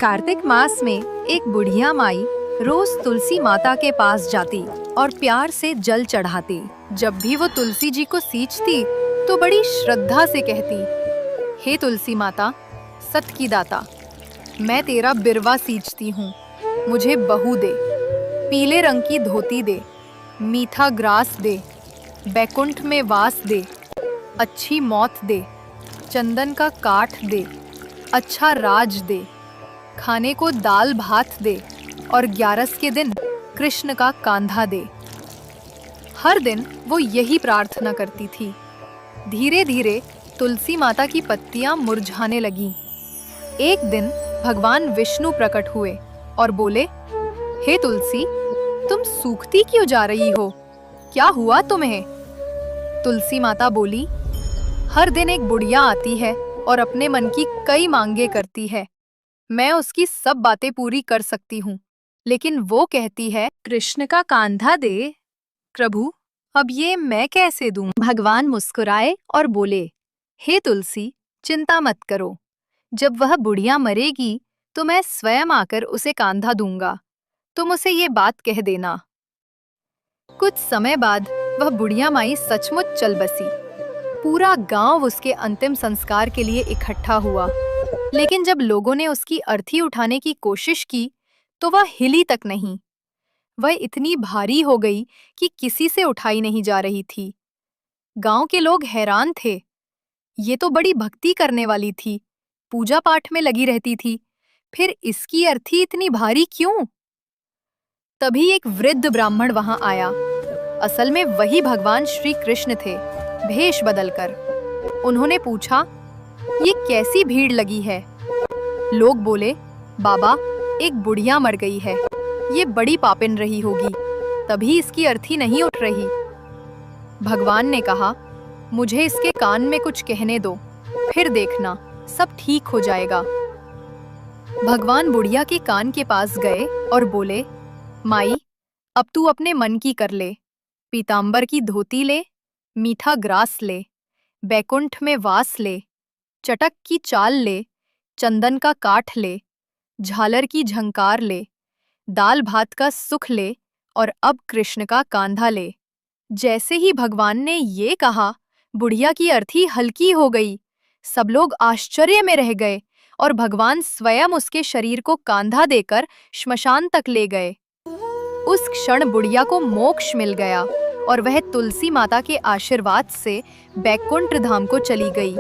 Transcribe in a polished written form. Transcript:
कार्तिक मास में एक बुढ़िया माई रोज तुलसी माता के पास जाती और प्यार से जल चढ़ाती। जब भी वो तुलसी जी को सींचती तो बड़ी श्रद्धा से कहती, हे तुलसी माता, सत की दाता, मैं तेरा बिरवा सींचती हूँ, मुझे बहू दे, पीले रंग की धोती दे, मीठा ग्रास दे, बैकुंठ में वास दे, अच्छी मौत दे, चंदन का काठ दे, अच्छा राज दे, खाने को दाल भात दे और 11 के दिन कृष्ण का कांधा दे। हर दिन वो यही प्रार्थना करती थी। धीरे धीरे तुलसी माता की पत्तियां मुरझाने लगीं। एक दिन भगवान विष्णु प्रकट हुए और बोले, हे तुलसी, तुम सूखती क्यों जा रही हो? क्या हुआ तुम्हें? तुलसी माता बोली, हर दिन एक बुढ़िया आती है और अपने मन की कई मांगे करती है। मैं उसकी सब बातें पूरी कर सकती हूँ, लेकिन वो कहती है, कृष्ण का कांधा दे। प्रभु, अब ये मैं कैसे दूं? भगवान मुस्कुराए और बोले, हे तुलसी, चिंता मत करो। जब वह बुढ़िया मरेगी तो मैं स्वयं आकर उसे कांधा दूंगा। तुम उसे ये बात कह देना। कुछ समय बाद वह बुढ़िया माई सचमुच चल बसी। पूरा गांव उसके अंतिम संस्कार के लिए इकट्ठा हुआ। लेकिन जब लोगों ने उसकी अर्थी उठाने की कोशिश की तो वह हिली तक नहीं। वह इतनी भारी हो गई कि किसी से उठाई नहीं जा रही थी। गांव के लोग हैरान थे। ये तो बड़ी भक्ति करने वाली थी, पूजा पाठ में लगी रहती थी, फिर इसकी अर्थी इतनी भारी क्यों? तभी एक वृद्ध ब्राह्मण वहां आया। असल में वही भगवान श्री कृष्ण थे, भेष बदलकर। उन्होंने पूछा, ये कैसी भीड़ लगी है? लोग बोले, बाबा, एक बुढ़िया मर गई है, ये बड़ी पापिन रही होगी, तभी इसकी अर्थी नहीं उठ रही। भगवान ने कहा, मुझे इसके कान में कुछ कहने दो, फिर देखना सब ठीक हो जाएगा। भगवान बुढ़िया के कान के पास गए और बोले, माई, अब तू अपने मन की कर ले। पीतांबर की धोती ले, मीठा ग्रास ले, बैकुंठ में वास ले, चटक की चाल ले, चंदन का काठ ले, झालर की झंकार ले, दाल भात का सुख ले और अब कृष्ण का कांधा ले। जैसे ही भगवान ने ये कहा, बुढ़िया की अर्थी हल्की हो गई। सब लोग आश्चर्य में रह गए और भगवान स्वयं उसके शरीर को कांधा देकर श्मशान तक ले गए। उस क्षण बुढ़िया को मोक्ष मिल गया और वह तुलसी माता के आशीर्वाद से बैकुंठ धाम को चली गई।